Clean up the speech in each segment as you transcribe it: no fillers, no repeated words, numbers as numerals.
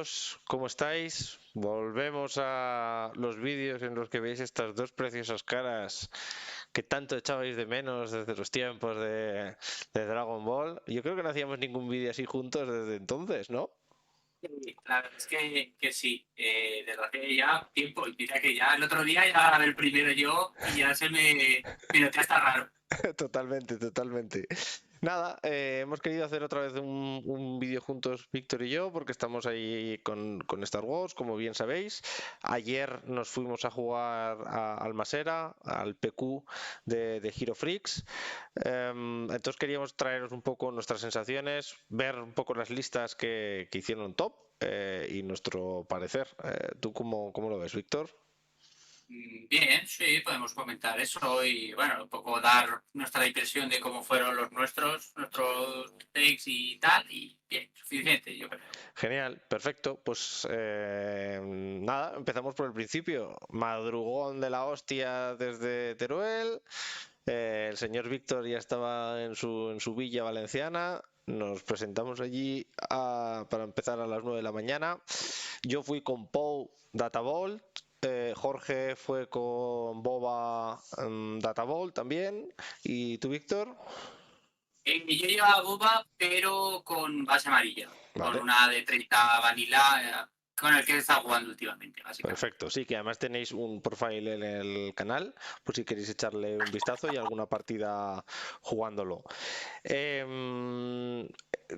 chicos, ¿cómo estáis? Volvemos a los vídeos en los que veis estas dos preciosas caras que tanto echabais de menos desde los tiempos de Dragon Ball. Yo creo que no hacíamos ningún vídeo así juntos desde entonces, ¿no? Sí, la verdad es que sí, desde hace ya tiempo. Y mira que ya el otro día ya grabé el primero yo y ya me noté hasta raro. Totalmente, totalmente. Nada, hemos querido hacer otra vez un vídeo juntos, Víctor y yo, porque estamos ahí con Star Wars, como bien sabéis. Ayer nos fuimos a jugar al Masera, al PQ de Hero Freaks. Entonces queríamos traeros un poco nuestras sensaciones, ver un poco las listas que hicieron top y nuestro parecer. ¿Tú cómo lo ves, Víctor? Bien, sí, podemos comentar eso y bueno, un poco dar nuestra impresión de cómo fueron nuestros takes y tal. Y bien, suficiente, yo creo. Genial, perfecto. Pues nada, empezamos por el principio. Madrugón de la hostia desde Teruel. El señor Víctor ya estaba en su villa valenciana. Nos presentamos allí para empezar a las 9 de la mañana. Yo fui con Pou Datavolt. Jorge fue con Boba Datavolt también. ¿Y tú, Víctor? Yo llevaba boba, pero con base amarilla, con Vale. una de 30 vanilla, con el que he estado jugando últimamente, básicamente. Perfecto, sí, que además tenéis un profile en el canal, por si queréis echarle un vistazo y alguna partida jugándolo. Em,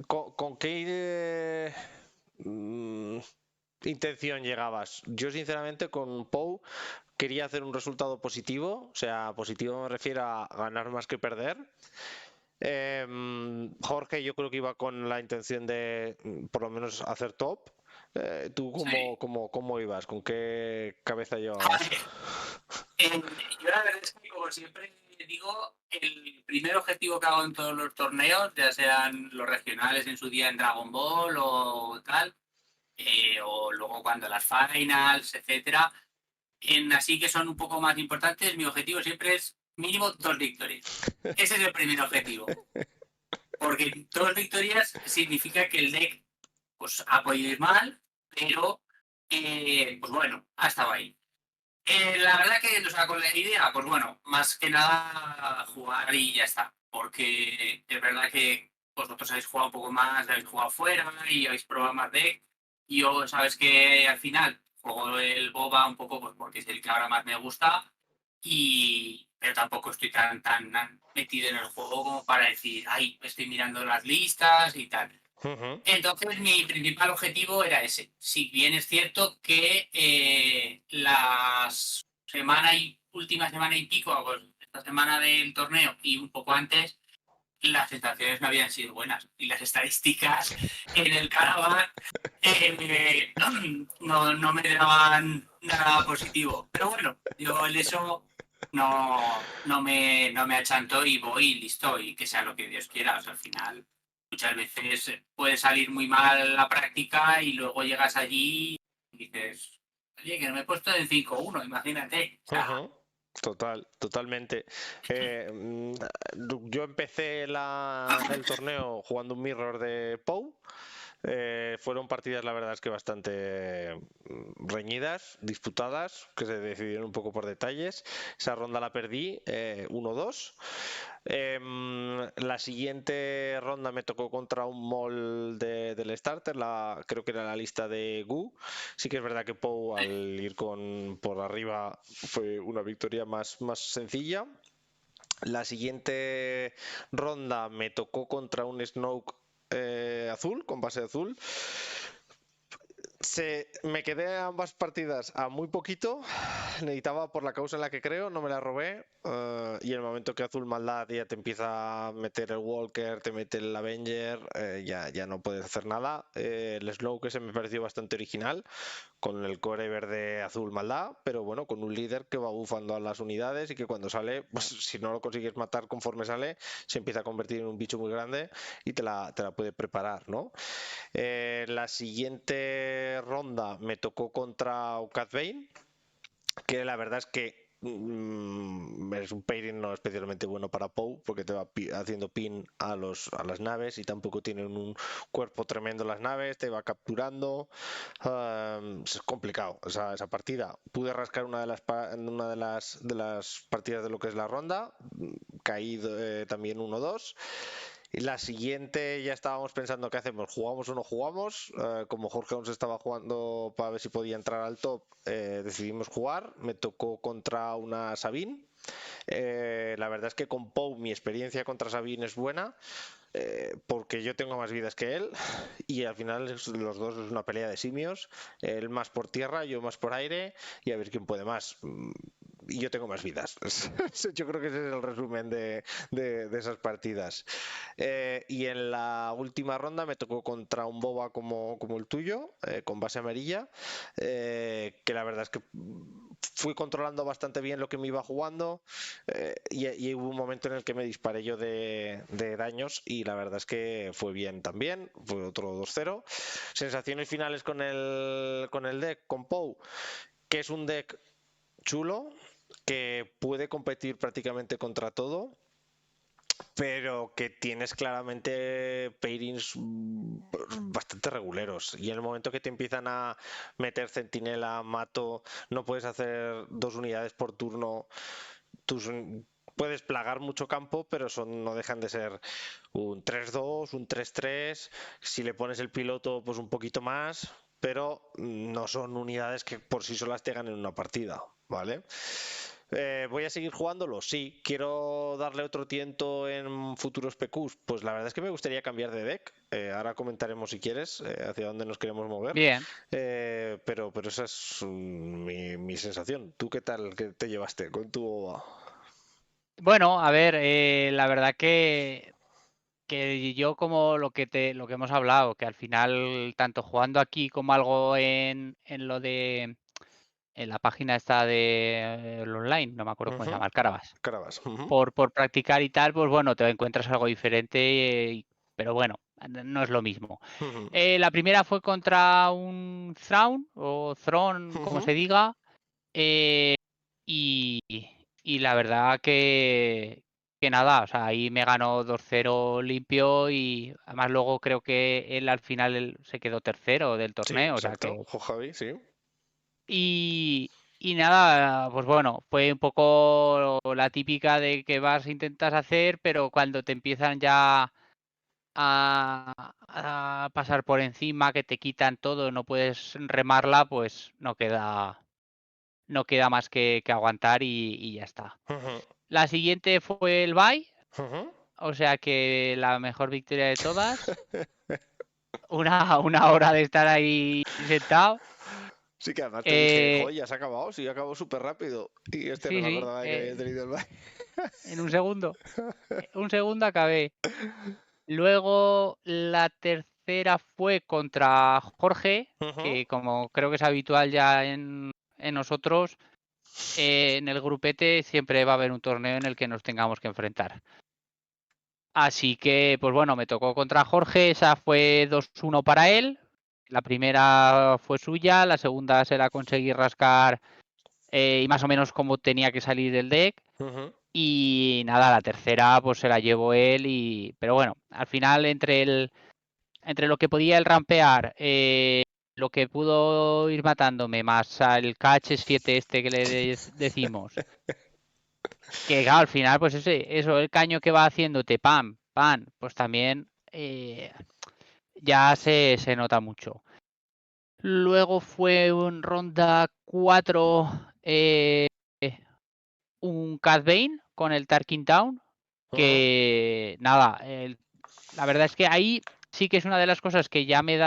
¿con qué intención llegabas? Yo sinceramente con Pou quería hacer un resultado positivo, o sea, positivo me refiero a ganar más que perder. Jorge, yo creo que iba con la intención de por lo menos hacer top. ¿Tú cómo, Sí. cómo, cómo ibas? ¿Con qué cabeza llevabas? Yo la verdad es que, como siempre digo, el primer objetivo que hago en todos los torneos, ya sean los regionales en su día en Dragon Ball o tal, o luego cuando las finals, etcétera, en así que son un poco más importantes, mi objetivo siempre es mínimo 2 victorias. Ese es el primer objetivo, porque 2 victorias significa que el deck pues, ha podido ir mal, pero pues bueno, ha estado ahí. La verdad que, o sea, con la idea, pues bueno, más que nada jugar y ya está. Porque es verdad que vosotros habéis jugado un poco más, habéis jugado fuera y habéis probado más deck. Y yo, sabes que al final juego el boba un poco pues porque es el que ahora más me gusta. Pero tampoco estoy tan metido en el juego como para decir, ay, estoy mirando las listas y tal. Ujú. Entonces, mi principal objetivo era ese. Si bien es cierto que las última semana y pico, pues, esta semana del torneo y un poco antes, las sensaciones no habían sido buenas. Y las estadísticas en el Caravan eh, no me daban nada positivo. Pero bueno, yo en eso no me achanto y voy y listo, y que sea lo que Dios quiera. O sea, al final, muchas veces puede salir muy mal la práctica y luego llegas allí y dices, oye, que no me he puesto en 5-1, imagínate. O sea, Ujú. Totalmente. Yo empecé el torneo jugando un mirror de Pou. Fueron partidas, la verdad es que bastante reñidas, disputadas, que se decidieron un poco por detalles. Esa ronda la perdí 1-2. La siguiente ronda me tocó contra un mall del starter, creo que era la lista de Gu. Sí que es verdad que Pou al ir por arriba fue una victoria más sencilla. La siguiente ronda me tocó contra un Snoke azul, con base azul. Me quedé ambas partidas a muy poquito. Necesitaba por la causa en la que creo, no me la robé. Y el momento que Azul Maldad ya te empieza a meter el Walker, te mete el Avenger, ya no puedes hacer nada. El Slow que se me pareció bastante original, con el core verde azul maldad, pero bueno, con un líder que va bufando a las unidades y que cuando sale, pues si no lo consigues matar conforme sale, se empieza a convertir en un bicho muy grande y te la puede preparar, ¿no? La siguiente ronda me tocó contra Cad Bane, que la verdad es que es un pairing no especialmente bueno para Poe, porque te va haciendo pin a las naves y tampoco tienen un cuerpo tremendo las naves, te va capturando. Es complicado esa partida. Pude rascar en una de las partidas de lo que es la ronda, caí también 1-2. Y la siguiente ya estábamos pensando qué hacemos, ¿jugamos o no jugamos? Como Jorge aún se estaba jugando para ver si podía entrar al top, decidimos jugar. Me tocó contra una Sabine. La verdad es que con Poe mi experiencia contra Sabine es buena, porque yo tengo más vidas que él y al final los dos es una pelea de simios, él más por tierra, yo más por aire y a ver quién puede más. Y yo tengo más vidas. Yo creo que ese es el resumen de esas partidas. Y en la última ronda me tocó contra un boba como el tuyo, con base amarilla, que la verdad es que fui controlando bastante bien lo que me iba jugando, y hubo un momento en el que me disparé yo de daños y la verdad es que fue bien también, fue otro 2-0. Sensaciones finales con el deck, con Poe, que es un deck chulo, que puede competir prácticamente contra todo, pero que tienes claramente pairings bastante reguleros y en el momento que te empiezan a meter centinela, mato, no puedes hacer 2 unidades por turno, puedes plagar mucho campo, pero no dejan de ser un 3-2, un 3-3, si le pones el piloto pues un poquito más, pero no son unidades que por sí solas te ganen una partida, ¿vale? ¿Voy a seguir jugándolo? Sí. ¿Quiero darle otro tiento en futuros PQs? Pues la verdad es que me gustaría cambiar de deck. Ahora comentaremos si quieres hacia dónde nos queremos mover. Bien. Pero esa es mi sensación. ¿Tú qué tal que te llevaste con tu OVA? Bueno, a ver, la verdad que yo como lo que hemos hablado, que al final, tanto jugando aquí como algo en la página esta de el online, no me acuerdo cómo se llama, el Carabas, Carabas. por practicar y tal, pues bueno, te encuentras algo diferente, pero bueno, no es lo mismo. La primera fue contra un Thrawn, o Thron, como se diga, y la verdad que nada, o sea, ahí me ganó 2-0 limpio y además luego creo que él al final se quedó tercero del Sí, torneo, o sea exacto. que... Javi, sí. Y nada, pues bueno, fue un poco la típica de que intentas hacer, pero cuando te empiezan ya a pasar por encima, que te quitan todo, no puedes remarla, pues no queda más que aguantar y ya está. La siguiente fue el bye, o sea que la mejor victoria de todas. Una hora de estar ahí sentado. Sí, que además te dije, joder, ya se ha acabado, sí, acabó súper rápido. Y no Sí, me sí, acordaba de que había tenido el baile. en un segundo. Un segundo acabé. Luego la tercera fue contra Jorge, que como creo que es habitual ya en nosotros, en el grupete siempre va a haber un torneo en el que nos tengamos que enfrentar. Así que, pues bueno, me tocó contra Jorge, esa fue 2-1 para él. La primera fue suya, la segunda se la conseguí rascar y más o menos como tenía que salir del deck. Y nada, la tercera pues se la llevó él, pero bueno, al final entre lo que podía él rampear, lo que pudo ir matándome, más el KH7 este que le decimos, que claro, al final pues eso, el caño que va haciéndote, pam, pam, pues también ya se nota mucho. Luego fue en ronda 4 un Cad Bane con el Tarkin Town, que nada, la verdad es que ahí sí que es una de las cosas que ya me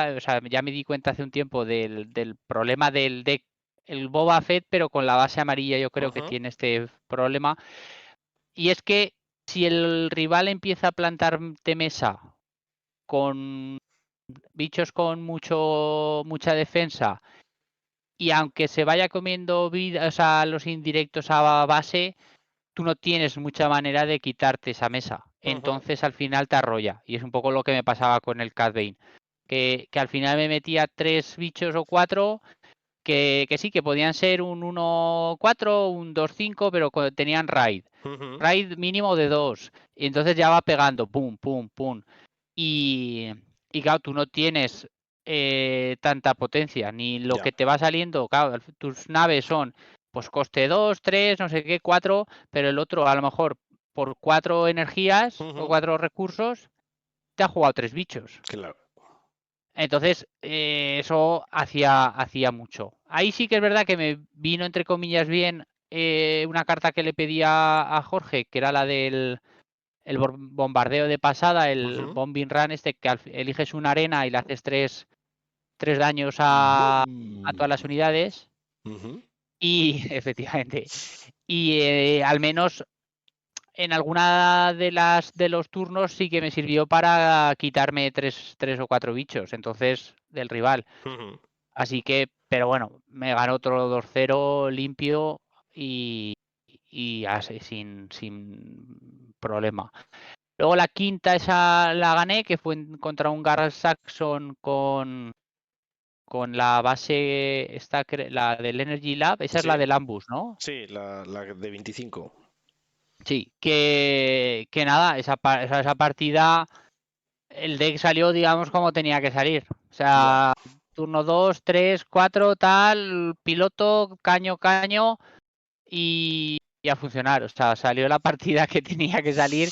di cuenta hace un tiempo del problema del deck, el Boba Fett, pero con la base amarilla yo creo que tiene este problema. Y es que si el rival empieza a plantarte mesa con bichos con mucha defensa, y aunque se vaya comiendo vida, o sea, los indirectos a base, tú no tienes mucha manera de quitarte esa mesa. Entonces al final te arrolla. Y es un poco lo que me pasaba con el Cad Bane. Que al final me metía 3 bichos o 4 que sí, que podían ser un 1-4, un 2-5, pero tenían raid. Raid mínimo de 2. Y entonces ya va pegando, pum, pum, pum. Y claro, tú no tienes tanta potencia, ni lo Ya. que te va saliendo, claro, tus naves son pues coste 2, 3, no sé qué, 4, pero el otro a lo mejor por 4 energías o 4 recursos te ha jugado 3 bichos. Claro. Entonces, eso hacía mucho. Ahí sí que es verdad que me vino, entre comillas, bien una carta que le pedía a Jorge, que era la del bombardeo de pasada, el bombing run este, que eliges una arena y le haces 3 daños a todas las unidades. Y efectivamente. Y al menos en alguna de los turnos sí que me sirvió para quitarme 3 o 4 bichos, entonces, del rival. Así que, pero bueno, me ganó otro 2-0 limpio y así, sin problema. Luego la quinta esa la gané, que fue contra un Garrett Saxon con la base, la del Energy Lab, esa es la del Ambus, ¿no? Sí, la de 25. Sí, que nada, esa partida, el deck salió, digamos, como tenía que salir. O sea, turno 2, 3, 4, tal, piloto, caño, y a funcionar. O sea, salió la partida que tenía que salir,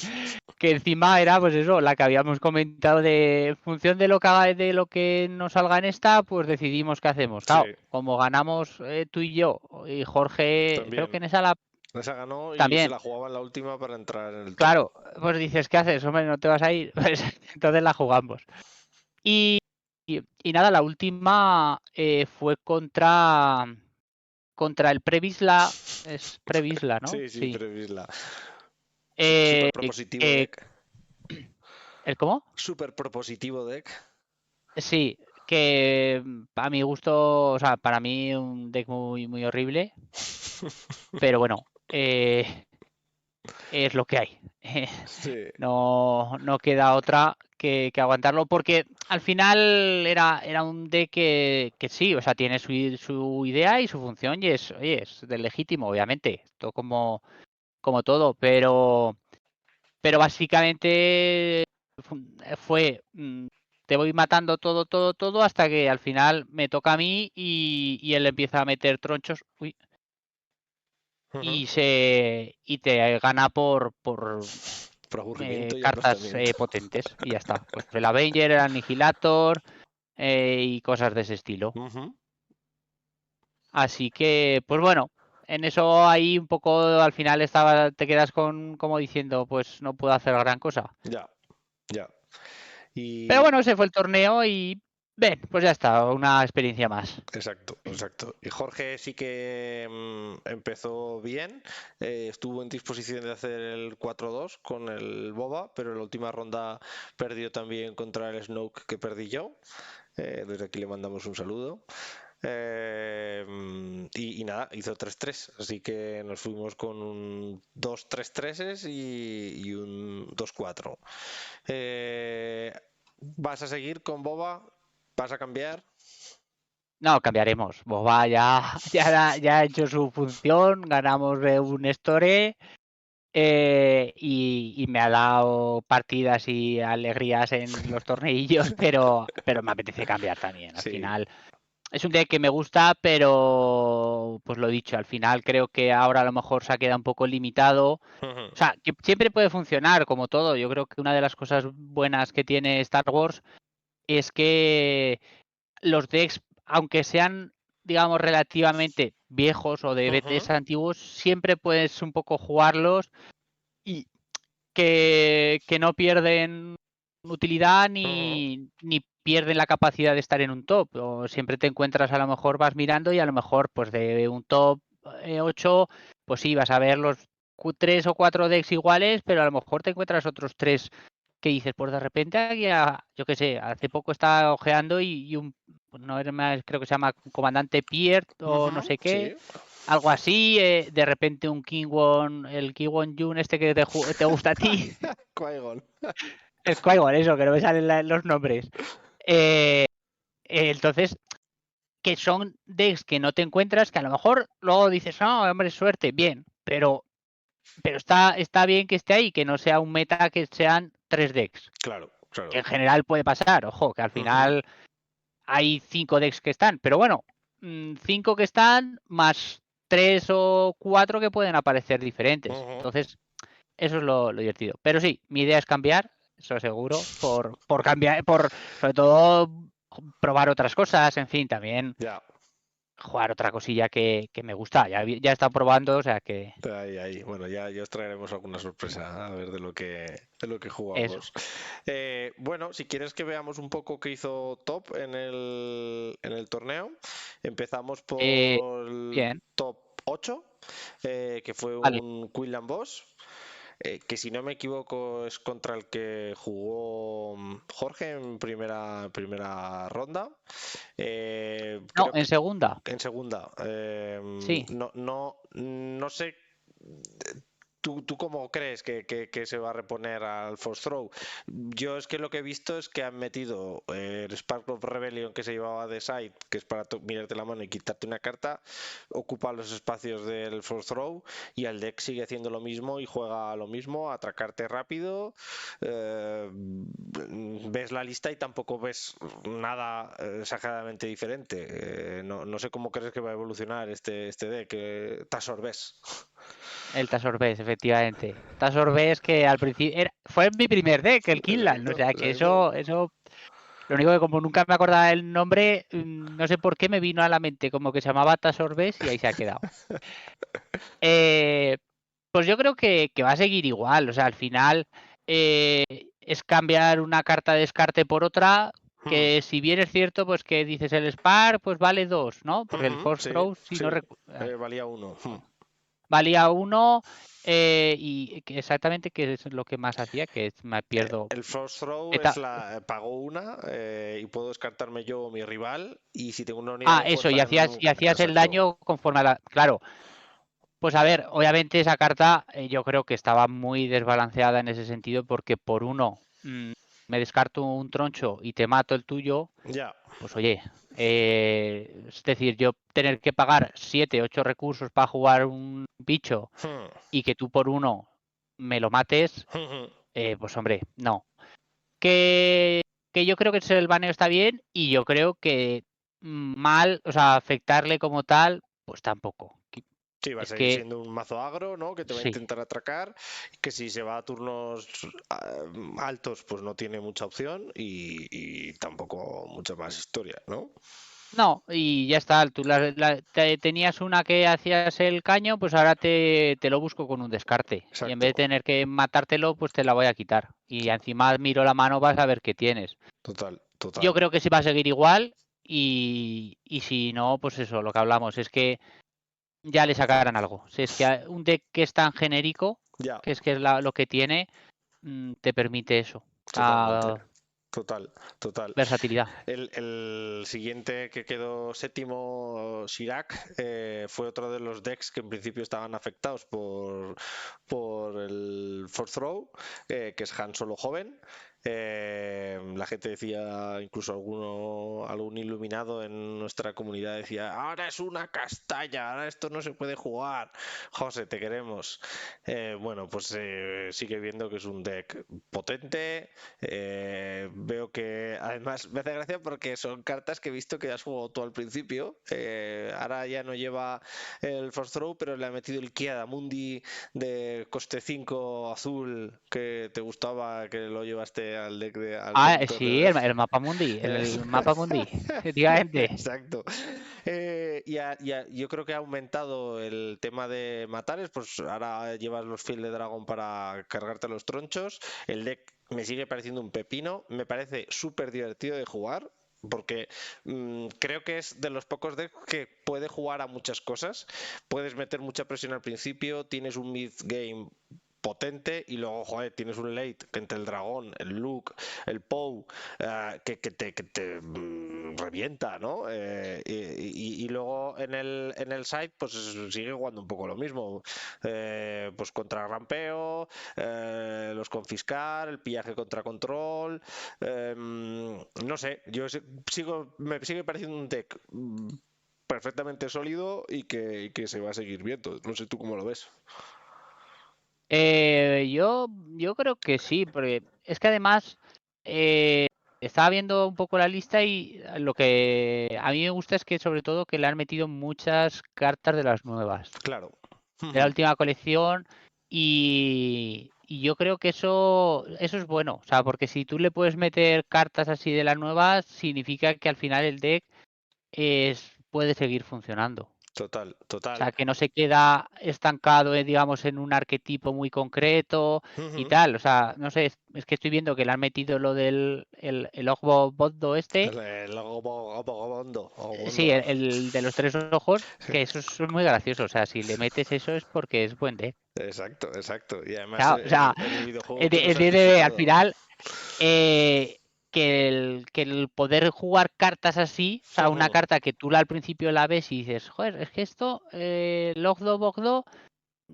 que encima era, pues eso, la que habíamos comentado de función de lo que nos salga en esta, pues decidimos qué hacemos. Claro, como ganamos tú y yo, y Jorge, También. creo que en esa esa ganó y también se la jugaba en la última para entrar en el top. Claro, pues dices, ¿qué haces? Hombre, no te vas a ir. Pues entonces la jugamos. Y nada, la última fue contra el Previsla. Es Previsla, ¿no? Sí, Previsla. Super propositivo deck. ¿El cómo? Super propositivo deck. Sí, que a mi gusto, o sea, para mí un deck muy, muy horrible. Pero bueno, es lo que hay. No queda otra que aguantarlo, porque al final era un deck que sí, o sea, tiene su idea y su función y es del legítimo, obviamente, esto como todo, pero básicamente fue te voy matando todo hasta que al final me toca a mí y él empieza a meter tronchos. Uy. Y te gana por aburrimiento y cartas potentes y ya está. Pues el Avenger, el Anihilator y cosas de ese estilo. Así que, pues bueno, en eso ahí un poco al final te quedas como diciendo, pues no puedo hacer gran cosa. Ya. Pero bueno, ese fue el torneo y ven, pues ya está, una experiencia más. Exacto. Y Jorge sí que empezó bien, estuvo en disposición de hacer el 4-2 con el Boba, pero en la última ronda perdió también contra el Snoke que perdí yo. Desde aquí le mandamos un saludo. Y nada, hizo 3-3, así que nos fuimos con un 2-3-3 y un 2-4. ¿Vas a seguir con Boba? ¿Vas a cambiar? No, cambiaremos. Boba ya ha hecho su función, ganamos un Store y me ha dado partidas y alegrías en los torneillos, pero me apetece cambiar también. Al final es un deck que me gusta, pero pues lo dicho, al final creo que ahora a lo mejor se ha quedado un poco limitado. O sea, que siempre puede funcionar como todo. Yo creo que una de las cosas buenas que tiene Star Wars es que los decks, aunque sean, digamos, relativamente viejos o de BTS antiguos, siempre puedes un poco jugarlos y que no pierden utilidad ni pierden la capacidad de estar en un top. O siempre te encuentras, a lo mejor vas mirando y a lo mejor pues de un top 8, pues sí, vas a ver los 3 o 4 decks iguales, pero a lo mejor te encuentras otros 3 que dices, pues de repente, yo qué sé, hace poco estaba ojeando y no era más, creo que se llama Comandante Pierre o no sé qué, algo así, de repente un Qui-Gon, el Qui-Gon Jinn este que te gusta a ti. Qui-Gon. El Qui-Gon, eso, que no me salen los nombres. Entonces, que son decks que no te encuentras, que a lo mejor luego dices, no, hombre, suerte, bien, pero está bien que esté ahí, que no sea un meta que sean 3 decks. Claro, claro. Que en general puede pasar, ojo, que al final hay 5 decks que están, pero bueno, 5 que están más 3 o 4 que pueden aparecer diferentes. Entonces, eso es lo divertido. Pero sí, mi idea es cambiar, eso seguro, por cambiar, sobre todo probar otras cosas, en fin, también jugar otra cosilla que me gusta. Ya he estado probando, o sea que... Ahí. Bueno, ya os traeremos alguna sorpresa a ver de lo que jugamos. Bueno, si quieres que veamos un poco qué hizo Top en el torneo, empezamos por el top 8, que fue un Quillan Boss. Que si no me equivoco es contra el que jugó Jorge en primera ronda. No, en segunda. En segunda. Sí. No sé. ¿Tú cómo crees que se va a reponer al Force Throw? Yo es que lo que he visto es que han metido el Spark of Rebellion que se llevaba de side, que es para mirarte la mano y quitarte una carta, ocupa los espacios del Force Throw, y el deck sigue haciendo lo mismo y juega lo mismo, atracarte rápido. Ves la lista y tampoco ves nada exageradamente diferente. No sé cómo crees que va a evolucionar este deck. Tasorbes. El Tasorbes, efectivamente. Tasorbes que al principio fue mi primer deck, el Killan. O sea que eso, lo único que como nunca me acordaba el nombre, no sé por qué me vino a la mente como que se llamaba Tasorbes y ahí se ha quedado. Pues yo creo que va a seguir igual. O sea, al final es cambiar una carta de descarte por otra. Que si bien es cierto, pues que dices el Spark, pues vale 2, ¿no? Porque el Force Throw, si no valía 1. Valía 1 y exactamente qué es lo que más hacía, que me pierdo. El Force Throw pago 1 y puedo descartarme yo o mi rival, y si tengo una unidad de eso, fuerza y hacías el daño conforme a la... Claro. Pues a ver, obviamente esa carta yo creo que estaba muy desbalanceada en ese sentido, porque por 1 me descarto un troncho y te mato el tuyo. Ya. Pues oye, es decir, yo tener que pagar 7, 8 recursos para jugar un bicho y que tú por 1 me lo mates, pues hombre, no. Que yo creo que el baneo está bien, y yo creo que mal, o sea, afectarle como tal, pues tampoco. Sí, va a seguir siendo un mazo agro, ¿no? Que te va a intentar atracar, que si se va a turnos altos, pues no tiene mucha opción y tampoco mucha más historia, ¿no? No, y ya está. Tú tenías una que hacías el caño, pues ahora te lo busco con un descarte. Exacto. Y en vez de tener que matártelo, pues te la voy a quitar. Y encima miro la mano, vas a ver qué tienes. Total. Yo creo que sí va a seguir igual, y si no, pues eso, lo que hablamos es que ya le sacarán algo. Si es que un deck que es tan genérico, que es lo que tiene, te permite eso. Total. Versatilidad. El siguiente que quedó séptimo, Chirac, fue otro de los decks que en principio estaban afectados por el Force Throw, que es Han Solo joven. La gente decía, incluso algún iluminado en nuestra comunidad decía, ahora es una castaña, ahora esto no se puede jugar. José, te queremos. Bueno, pues sigue viendo que es un deck potente. Veo que además me hace gracia porque son cartas que he visto que has jugado tú al principio. Ahora ya no lleva el Force Throw, pero le ha metido el Kiadamundi de coste 5 azul que te gustaba, que lo llevaste al deck de... Sí, el mapa mundi, el mapa mundi, efectivamente. Exacto. Yo creo que ha aumentado el tema de matares, pues ahora llevas los Field de Dragón para cargarte los tronchos. El deck me sigue pareciendo un pepino, me parece súper divertido de jugar, porque creo que es de los pocos decks que puede jugar a muchas cosas. Puedes meter mucha presión al principio, tienes un mid-game potente, y luego, joder, tienes un late que entre el dragón, el Luke, el Poe, que te revienta, ¿no? Y luego en el site pues sigue jugando un poco lo mismo, pues contra rampeo, los confiscar, el pillaje contra control, no sé, me sigue pareciendo un deck perfectamente sólido y que se va a seguir viendo. No sé tú cómo lo ves. Yo creo que sí, porque es que además estaba viendo un poco la lista y lo que a mí me gusta es que sobre todo que le han metido muchas cartas de las nuevas, Claro. de la última colección y yo creo que eso es bueno, o sea, porque si tú le puedes meter cartas así de las nuevas, significa que al final el deck puede seguir funcionando. Total, O total. sea, que no se queda estancado, digamos, en un arquetipo muy concreto y tal. O sea, no sé, es que estoy viendo que le han metido lo del el ojo bondo este. El Obondo. Sí, el de los 3 ojos, que eso es muy gracioso. O sea, si le metes eso es porque es buen deck. Exacto, exacto. Y además Claro, o sea, en el videojuego tú los has al disfrutado. final que el poder jugar cartas así, o sea, una carta que tú al principio la ves y dices, joder, es que esto, Logdo, Bogdo,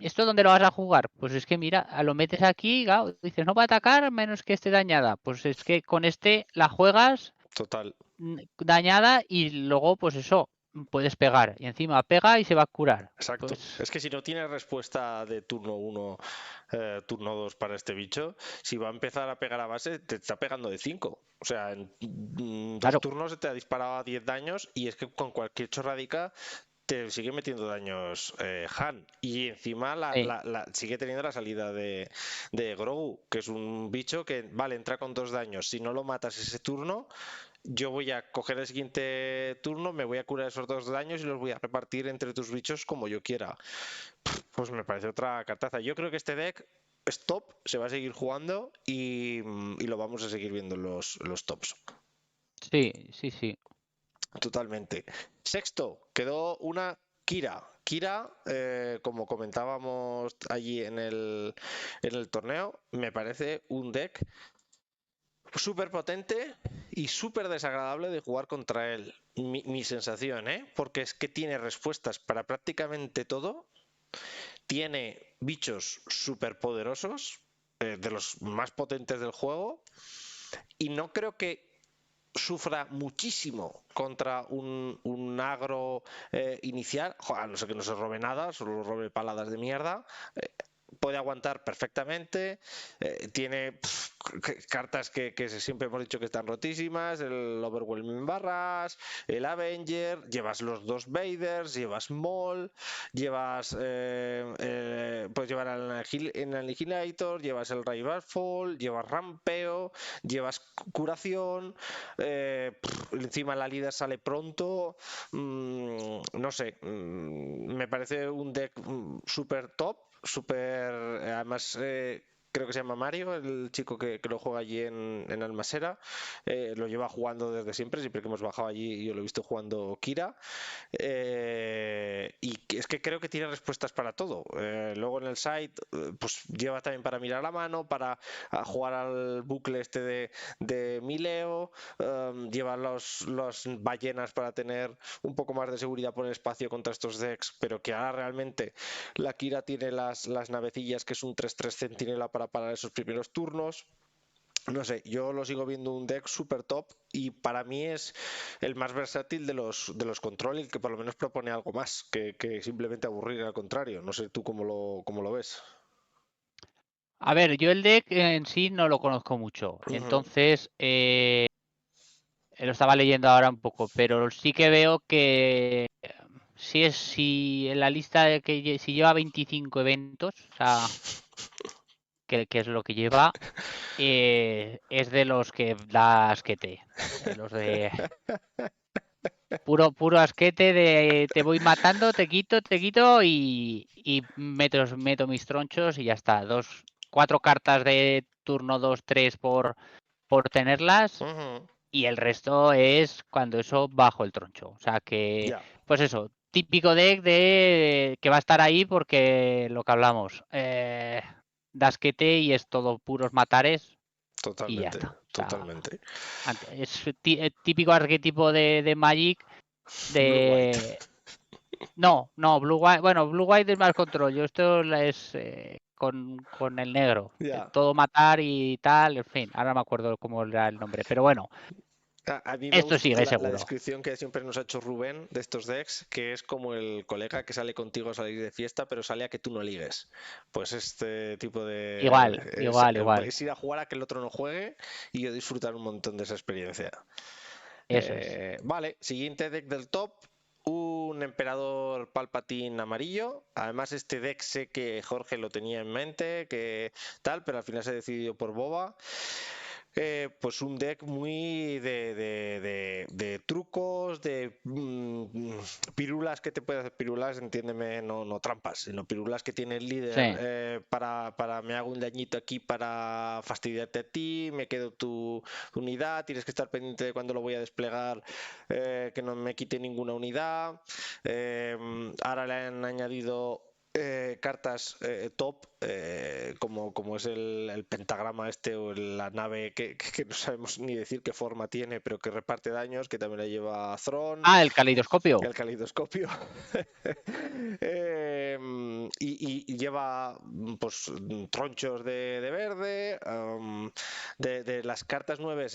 ¿esto dónde lo vas a jugar? Pues es que mira, lo metes aquí, claro, dices, no va a atacar menos que esté dañada. Pues es que con este la juegas Total. dañada y luego, pues eso, puedes pegar. Y encima pega y se va a curar. Exacto. Pues Es que si no tienes respuesta de turno 1, turno 2 para este bicho, si va a empezar a pegar a base, te está pegando de 5. O sea, en 2 claro, turnos se te ha disparado a 10 daños y es que con cualquier chorradica te sigue metiendo daños Han. Y encima sigue teniendo la salida de Grogu, que es un bicho que, vale, entra con 2 daños. Si no lo matas ese turno, yo voy a coger el siguiente turno, me voy a curar esos 2 daños y los voy a repartir entre tus bichos como yo quiera. Pues me parece otra cartaza. Yo creo que este deck es top, se va a seguir jugando y lo vamos a seguir viendo en los tops. sí, sí, sí. Totalmente. Sexto, quedó una Kira. Kira, como comentábamos allí en el torneo, me parece un deck súper potente y súper desagradable de jugar contra él. Mi sensación, ¿eh? Porque es que tiene respuestas para prácticamente todo. Tiene bichos súper poderosos, de los más potentes del juego. Y no creo que sufra muchísimo contra un agro inicial, a no ser que no se robe nada, solo robe paladas de mierda, puede aguantar perfectamente, tiene cartas que siempre hemos dicho que están rotísimas, el Overwhelming Barras, el Avenger, llevas los 2 Vaders, llevas Maul, llevas puedes llevar el Annihilator, llevas el Rival Fall, llevas Rampeo, llevas curación, encima la líder sale pronto, no sé, me parece un deck súper top, súper, además creo que se llama Mario, el chico que lo juega allí en Almasera, lo lleva jugando desde siempre que hemos bajado allí yo lo he visto jugando Kira, y es que creo que tiene respuestas para todo. Luego en el site pues lleva también para mirar la mano, para jugar al bucle este de Mileo, lleva los ballenas para tener un poco más de seguridad por el espacio contra estos decks, pero que ahora realmente la Kira tiene las navecillas, que es un 3-3 centinela para parar esos primeros turnos. No sé, yo lo sigo viendo un deck super top y para mí es el más versátil de los control y que por lo menos propone algo más que simplemente aburrir al contrario. No sé tú cómo lo ves. A ver, yo el deck en sí no lo conozco mucho. Entonces, lo estaba leyendo ahora un poco, pero sí que veo que si en la lista de si lleva 25 eventos, o sea, que es lo que lleva, es de los que da asquete. Los de puro asquete de te voy matando, te quito y meto mis tronchos y ya está. 4 cartas de turno 2-3 por tenerlas. Y el resto es cuando eso bajo el troncho. O sea que, Ya. pues eso, típico deck de que va a estar ahí porque lo que hablamos, dasquete y es todo puros matares. Y ya Totalmente, está. O sea, totalmente. es típico arquetipo de Magic Blue-white. de... No, Blue White, bueno, Blue White es más control. Yo esto es con el negro. Ya. Todo matar y tal, en fin. Ahora no me acuerdo cómo era el nombre, pero bueno, A mí me esto gusta sigue la seguro. descripción que siempre nos ha hecho Rubén de estos decks, que es como el colega que sale contigo a salir de fiesta, pero sale a que tú no ligues. Pues este tipo de... Igual. Es ir a jugar a que el otro no juegue y yo disfrutar un montón de esa experiencia. Eso es. Vale, siguiente deck del top. Un emperador Palpatine amarillo. Además, este deck sé que Jorge lo tenía en mente, que tal, pero al final se decidió por Boba. Pues un deck muy de trucos, de pirulas que te puede hacer, pirulas, entiéndeme, no trampas, sino pirulas que tiene el líder para me hago un dañito aquí para fastidiarte a ti, me quedo tu unidad, tienes que estar pendiente de cuando lo voy a desplegar, que no me quite ninguna unidad. Ahora le han añadido cartas top, como es el pentagrama este o la nave que no sabemos ni decir qué forma tiene, pero que reparte daños, que también la lleva Thrawn. El caleidoscopio. El caleidoscopio. Y lleva pues tronchos de verde. De las cartas 9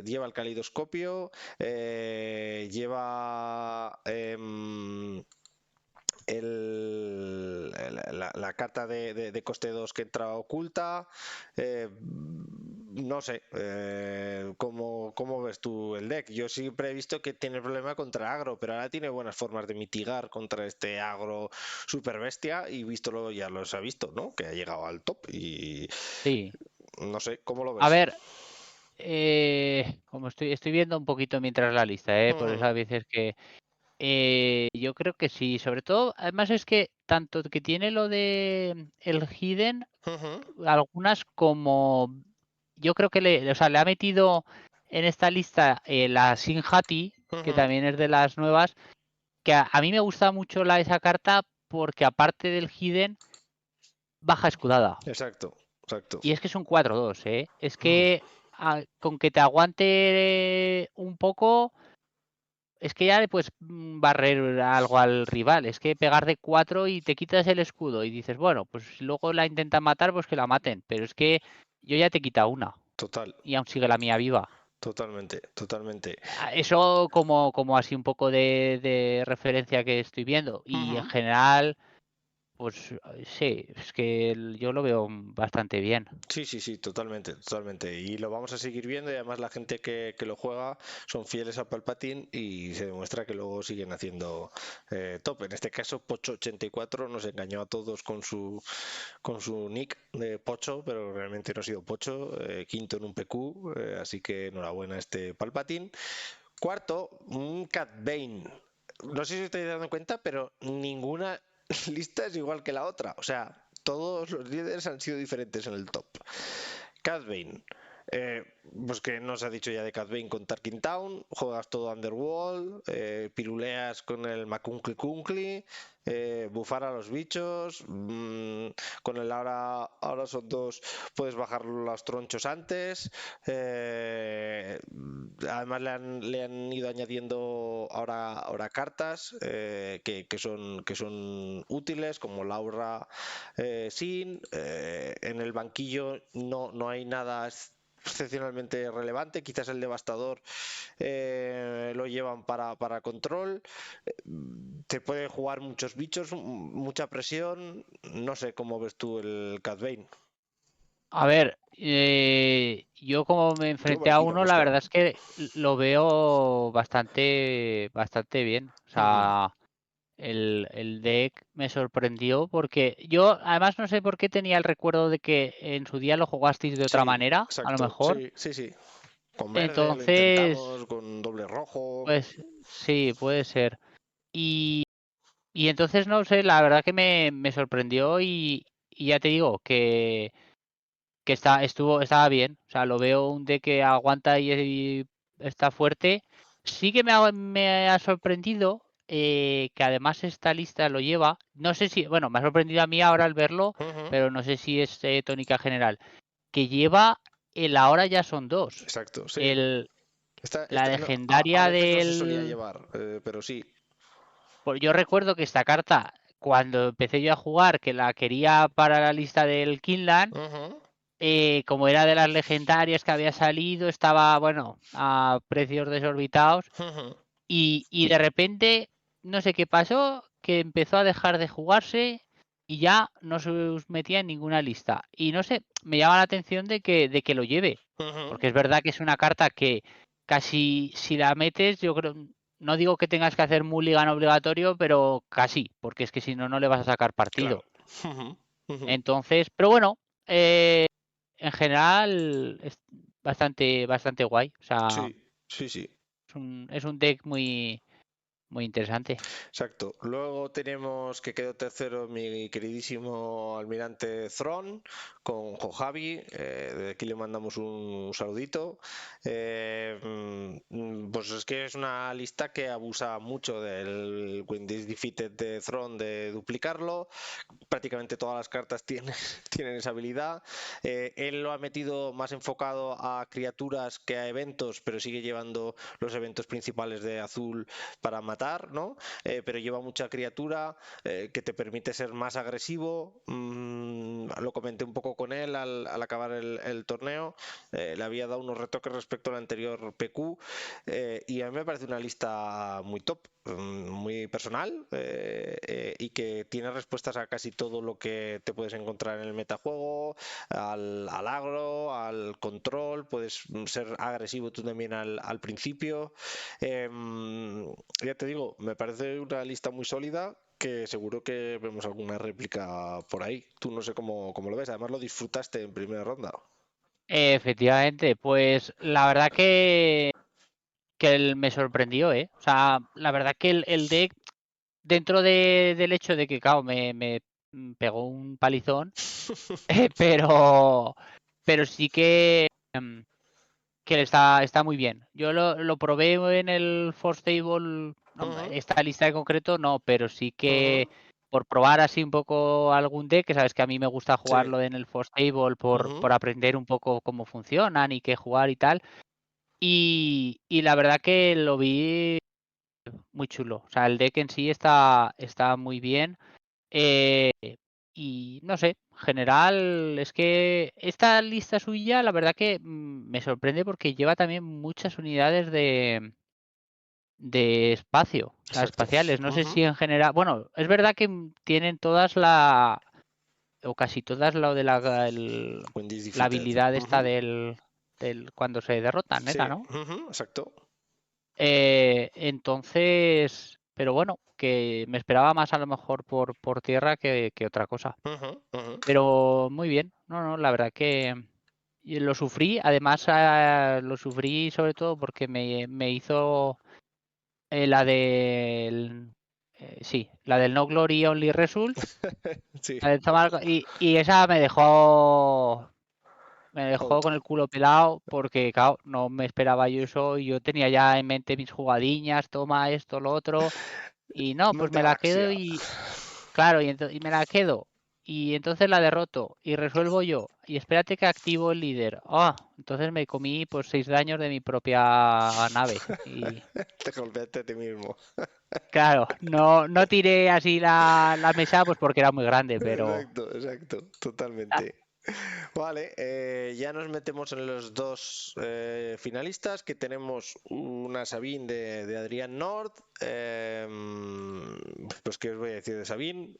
lleva el caleidoscopio. Lleva... la carta de coste 2 que entra oculta. No sé, ¿cómo ves tú el deck? Yo siempre he visto que tiene problema contra agro, pero ahora tiene buenas formas de mitigar contra este agro super bestia y ya los ha visto, ¿no? Que ha llegado al top y Sí. No sé, ¿cómo lo ves? A ver, como estoy viendo un poquito mientras la lista, por eso a veces que yo creo que sí, sobre todo, además es que tanto que tiene lo de el Hidden, algunas como yo creo que le ha metido en esta lista la Sinjati, que también es de las nuevas, que a mí me gusta mucho esa carta porque aparte del Hidden, baja escudada. Exacto. Y es que es un 4-2, Es que con que te aguante un poco, es que ya le puedes barrer algo al rival. Es que pegar de 4 y te quitas el escudo y dices, bueno, pues si luego la intentan matar, pues que la maten. Pero es que yo ya te quita una. Total. Y aún sigue la mía viva. Totalmente. Eso como así un poco de referencia que estoy viendo. Y en general, pues sí, es que yo lo veo bastante bien. Sí, totalmente. Y lo vamos a seguir viendo y además la gente que lo juega son fieles a Palpatine y se demuestra que luego siguen haciendo top. En este caso, Pocho84 nos engañó a todos con su nick de Pocho, pero realmente no ha sido Pocho, quinto en un PQ, así que enhorabuena a este Palpatine. Cuarto, un Cat Bane. No sé si os estáis dando cuenta, pero ninguna lista es igual que la otra. O sea, todos los líderes han sido diferentes en el top. Cat Bane. Pues que nos ha dicho ya de Cat Bane con Tarkin Town, juegas todo Underworld, piruleas con el Macuncli Cuncli, bufar a los bichos, con el ahora son 2, puedes bajar los tronchos antes, además le han ido añadiendo ahora cartas que son útiles, como Laura Sin, en el banquillo no hay nada excepcionalmente relevante, quizás el devastador lo llevan para control, te puede jugar muchos bichos, mucha presión, no sé cómo ves tú el Cat Bane. A ver, yo como me enfrenté a uno, la verdad es que lo veo bastante bien. O sea, el deck me sorprendió porque yo además no sé por qué tenía el recuerdo de que en su día lo jugasteis de otra manera, exacto. a lo mejor. Sí. Con verde lo Entonces, intentamos, con doble rojo. pues sí, puede ser. Y entonces no sé, la verdad que me sorprendió y ya te digo que estaba bien. O sea, lo veo un deck que aguanta y está fuerte. Sí que me ha sorprendido que además esta lista lo lleva. No sé si, bueno, me ha sorprendido a mí ahora al verlo, pero no sé si es tónica general. Que lleva ahora ya son 2. Exacto, sí. La No, legendaria veces no se solía del... llevar, pero sí. Pues yo recuerdo que esta carta, cuando empecé yo a jugar, que la quería para la lista del Kinland, Ujú, como era de las legendarias que había salido, estaba, bueno, a precios desorbitados. ujú. Y de repente, no sé qué pasó, que empezó a dejar de jugarse y ya no se metía en ninguna lista. Y no sé, me llama la atención de que lo lleve. Ujú, Porque es verdad que es una carta que casi si la metes, yo creo, no digo que tengas que hacer mulligan obligatorio, pero casi, porque es que si no, no le vas a sacar claro. partido. Ujú, ujú. Entonces, pero bueno, en general es bastante guay. O sea, Sí, sí, sí. es un deck muy interesante. Exacto. Luego tenemos que quedó tercero mi queridísimo almirante Thrawn con Javi. De aquí le mandamos un saludito. Pues es que es una lista que abusa mucho del When This Defeated de Thrawn de duplicarlo. Prácticamente todas las cartas tienen, tienen esa habilidad. Él lo ha metido más enfocado a criaturas que a eventos, pero sigue llevando los eventos principales de azul para matar, ¿no? Pero lleva mucha criatura que te permite ser más agresivo. Lo comenté un poco con él al acabar el torneo. Le había dado unos retoques respecto al anterior PQ y a mí me parece una lista muy top, muy personal y que tiene respuestas a casi todo lo que te puedes encontrar en el metajuego, al agro, al control, puedes ser agresivo tú también al principio. Ya te digo, me parece una lista muy sólida que seguro que vemos alguna réplica por ahí. Tú no sé cómo lo ves, además lo disfrutaste en primera ronda. Efectivamente, pues la verdad que me sorprendió, ¿eh? O sea, la verdad que el deck, dentro del hecho de que, claro, me pegó un palizón, pero sí que está muy bien. Yo lo probé en el Force Table, no, Ujú, esta lista en concreto no, pero sí que ujú, por probar así un poco algún deck, que sabes que a mí me gusta sí. jugarlo en el Force Table Ujú, por aprender un poco cómo funcionan y qué jugar y tal. Y la verdad que lo vi muy chulo. O sea, el deck en sí está muy bien. Eh, y no sé, en general es que esta lista suya, la verdad que me sorprende porque lleva también muchas unidades de espacio, o sea, exacto. espaciales. No sé Ujú. si en general, bueno, es verdad que tienen todas o casi todas lo de When this la defeated. habilidad esta Ujú, del cuando se derrotan, neta, sí, ¿no? ujú, exacto. Entonces, pero bueno, que me esperaba más a lo mejor por tierra que otra cosa. Ujú, ujú. Pero muy bien, no, la verdad que y lo sufrí, además lo sufrí sobre todo porque me hizo la del No Glory Only Result, Sí. la del y esa me dejó Out. con el culo pelado porque, claro, no me esperaba yo eso y yo tenía ya en mente mis jugadiñas, toma esto, lo otro, y no, pues Monte me la quedo Galaxia. y, claro, y me la quedo. Y entonces la derroto y resuelvo yo. Y espérate que activo el líder. Entonces me comí pues 6 daños de mi propia nave. Y Te golpeaste a ti mismo. claro, no tiré así la mesa pues porque era muy grande, pero Exacto, exacto, totalmente. Vale, ya nos metemos en los dos finalistas, que tenemos una Sabine de Adrián Nord. Pues qué os voy a decir de Sabine.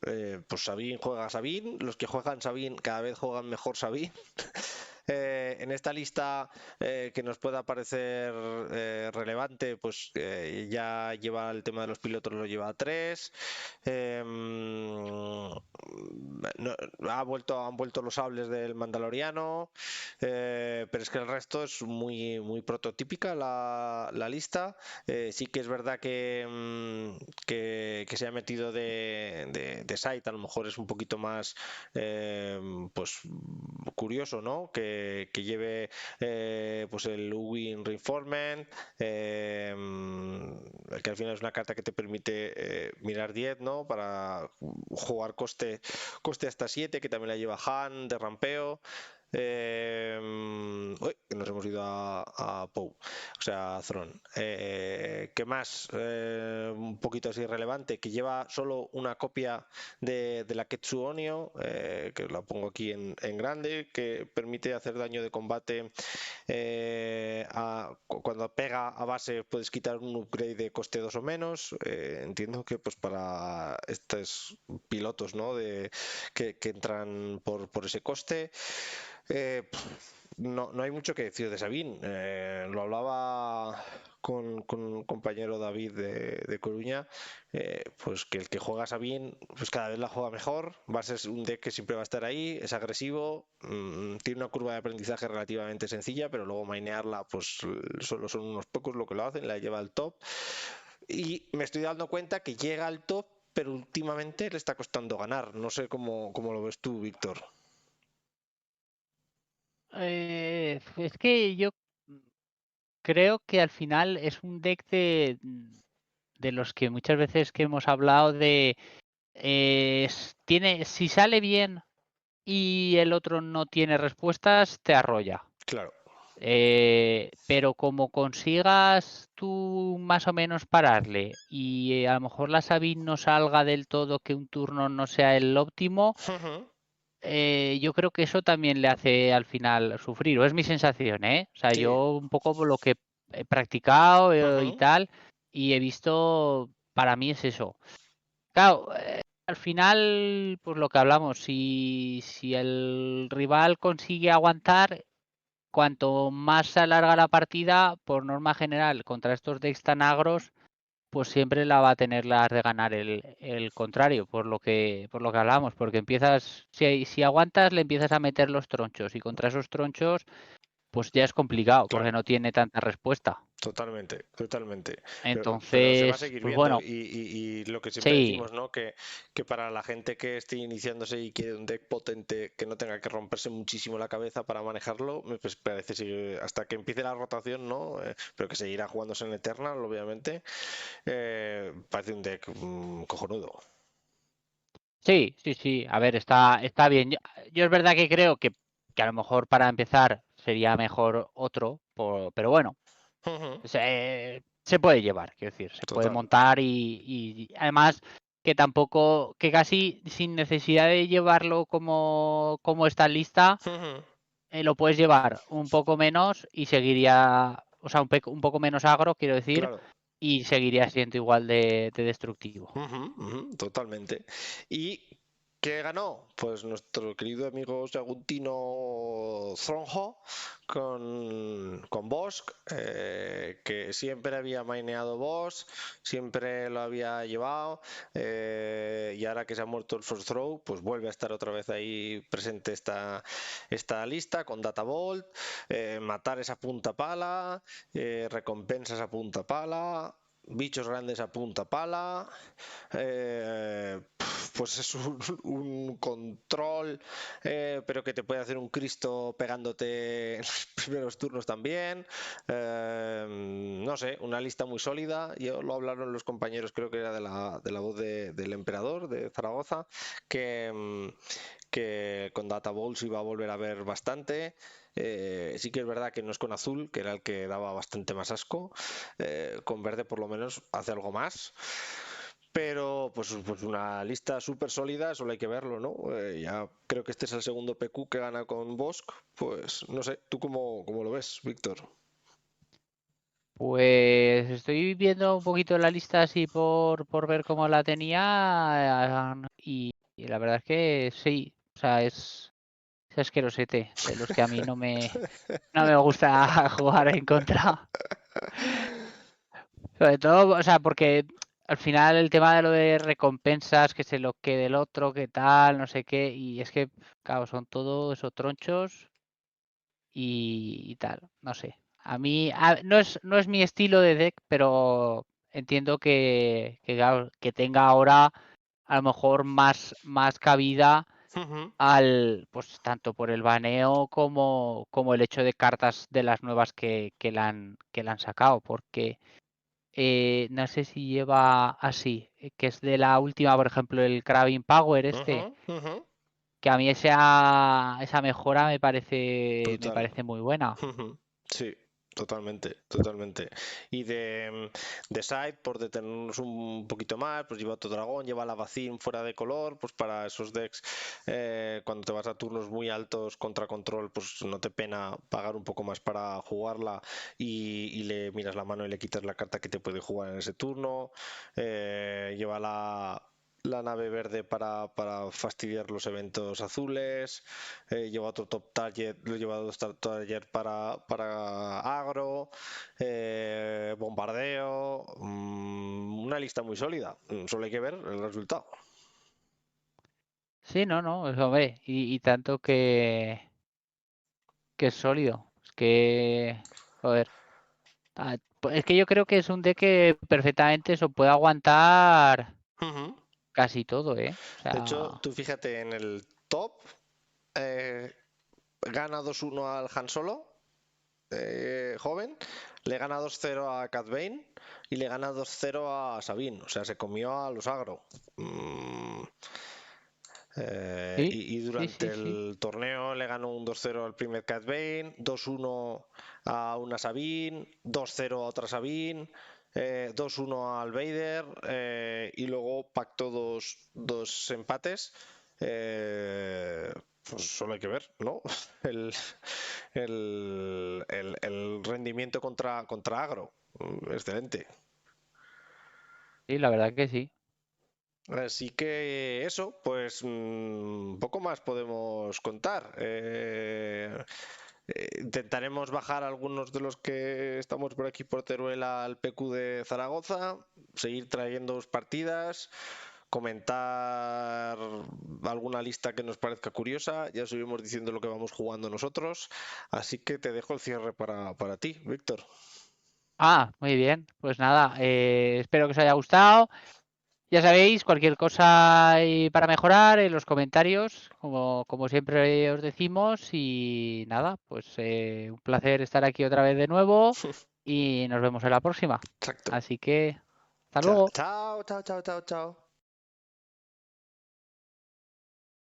Pues Sabine juega Sabine. Los que juegan Sabine cada vez juegan mejor Sabine. En esta lista que nos pueda parecer relevante, pues ya lleva el tema de los pilotos, lo lleva a 3. Han vuelto los sables del Mandaloriano, pero es que el resto es muy prototípica la lista. Sí que es verdad que se ha metido de site, a lo mejor es un poquito más pues curioso, ¿no? Que lleve pues el Win Reinforcement, que al final es una carta que te permite mirar 10, ¿no? Para jugar coste hasta 7, que también la lleva Han de rampeo. Uy, que nos hemos ido a Pou, o sea, a Thron. ¿Qué más? Un poquito así relevante, que lleva solo una copia de la Ketsuonio, que la pongo aquí en grande, que permite hacer daño de combate. Cuando pega a base puedes quitar un upgrade de coste 2 o menos. Entiendo que pues para estos pilotos, ¿no? que entran por ese coste. No hay mucho que decir de Sabine. Lo hablaba con un compañero David de Coruña, pues que el que juega Sabine, pues cada vez la juega mejor. Va a ser un deck que siempre va a estar ahí, es agresivo, tiene una curva de aprendizaje relativamente sencilla, pero luego mainearla, pues solo son unos pocos lo que lo hacen, la lleva al top. Y me estoy dando cuenta que llega al top, pero últimamente le está costando ganar. No sé cómo lo ves tú, Víctor. Es que yo creo que al final es un deck de los que muchas veces que hemos hablado de si sale bien y el otro no tiene respuestas, te arrolla. Claro. Pero como consigas tú más o menos pararle y a lo mejor la Sabine no salga del todo, que un turno no sea el óptimo, yo creo que eso también le hace al final sufrir, o es mi sensación, ¿eh? O sea, Sí. yo un poco por lo que he practicado y tal, y he visto, para mí es eso. Claro, al final, pues lo que hablamos, si el rival consigue aguantar, cuanto más se alarga la partida, por norma general, contra estos decks tan agros, pues siempre la va a tener las de ganar el contrario, por lo que hablamos, porque empiezas, si aguantas, le empiezas a meter los tronchos, y contra esos tronchos, pues ya es complicado, porque Claro. no tiene tanta respuesta. Totalmente. Pero se va a Entonces, seguir pues viendo. bueno, Y lo que siempre sí, decimos, ¿no? Que para la gente que esté iniciándose y quiere un deck potente, que no tenga que romperse muchísimo la cabeza para manejarlo, pues parece que hasta que empiece la rotación, ¿no? Pero que seguirá jugándose en Eternal, obviamente. Parece un deck cojonudo. sí, a ver, está bien. Yo es verdad que creo que a lo mejor para empezar sería mejor otro, pero bueno, se puede llevar, quiero decir, se puede Total. montar y además que tampoco, que casi sin necesidad de llevarlo como está en lista, lo puedes llevar un poco menos y seguiría, o sea, un poco menos agro, quiero decir, Claro. y seguiría siendo igual de destructivo. Totalmente. ¿Y qué ganó? Pues nuestro querido amigo Saguntino Zronho con Bosk, que siempre había maineado Bosk, siempre lo había llevado, y ahora que se ha muerto el First Throw, pues vuelve a estar otra vez ahí presente esta lista con Data Vault, matar esa punta pala, recompensas a punta pala, bichos grandes a punta pala, pues es un control, pero que te puede hacer un Cristo pegándote en los primeros turnos también. No sé, una lista muy sólida. Yo lo hablaron los compañeros, creo que era de la voz del emperador de Zaragoza, que con Data Balls iba a volver a ver bastante. Sí que es verdad que no es con azul, que era el que daba bastante más asco. Con verde por lo menos hace algo más. Pero pues una lista súper sólida, solo hay que verlo, ¿no? Ya creo que este es el segundo PQ que gana con Bosk. Pues no sé, ¿tú cómo lo ves, Víctor? Pues estoy viendo un poquito la lista así por ver cómo la tenía, y la verdad es que sí, o sea, es asquerosete, de los que a mí no me gusta jugar en contra. Sobre todo, o sea, porque al final el tema de lo de recompensas, que se lo quede el otro, que tal, no sé qué, y es que, claro, son todo esos tronchos y tal, no sé. A mí no es mi estilo de deck, pero entiendo claro, que tenga ahora a lo mejor más cabida pues tanto por el baneo como el hecho de cartas de las nuevas que la han sacado, porque no sé si lleva así, que es de la última, por ejemplo, el Crabbing Power este, que a mí esa mejora me parece Brutal. muy buena. Sí, totalmente. Y de side, por detenernos un poquito más, pues lleva otro dragón, lleva la Vacín fuera de color, pues para esos decks, cuando te vas a turnos muy altos contra control, pues no te pena pagar un poco más para jugarla y le miras la mano y le quitas la carta que te puede jugar en ese turno. Lleva la nave verde para fastidiar los eventos azules. Lleva otro top target, lo lleva dos top target para agro, bombardeo, una lista muy sólida. Solo hay que ver el resultado. Sí, no, eso ve. Y tanto que es sólido. Es que, joder. Pues es que yo creo que es un deck que perfectamente eso puede aguantar Ujú. casi todo, ¿eh? O De hecho, sea, tú fíjate en el top, eh, gana 2-1 al Han Solo, joven, le gana 2-0 a Cad Bane y le gana 2-0 a Sabine. O sea, se comió a los agro. sí, Y sí, durante sí, sí. el torneo le ganó un 2-0 al primer Cad Bane, 2-1 a una Sabine, 2-0 a otra Sabine, 2-1 al Vader, y luego pactó dos empates. Pues solo hay que ver, ¿no? El, el rendimiento contra agro. Excelente. Sí, la verdad que sí. Así que eso, pues poco más podemos contar. Intentaremos bajar algunos de los que estamos por aquí por Teruel al PQ de Zaragoza, seguir trayendo partidas, comentar alguna lista que nos parezca curiosa. Ya subimos diciendo lo que vamos jugando nosotros. Así que te dejo el cierre para ti, Víctor. Muy bien. Pues nada, espero que os haya gustado. Ya sabéis, cualquier cosa para mejorar en los comentarios, como siempre os decimos. Y nada, pues un placer estar aquí otra vez de nuevo y nos vemos en la próxima. Exacto. Así que, hasta luego. Chao, chao, chao, chao, chao.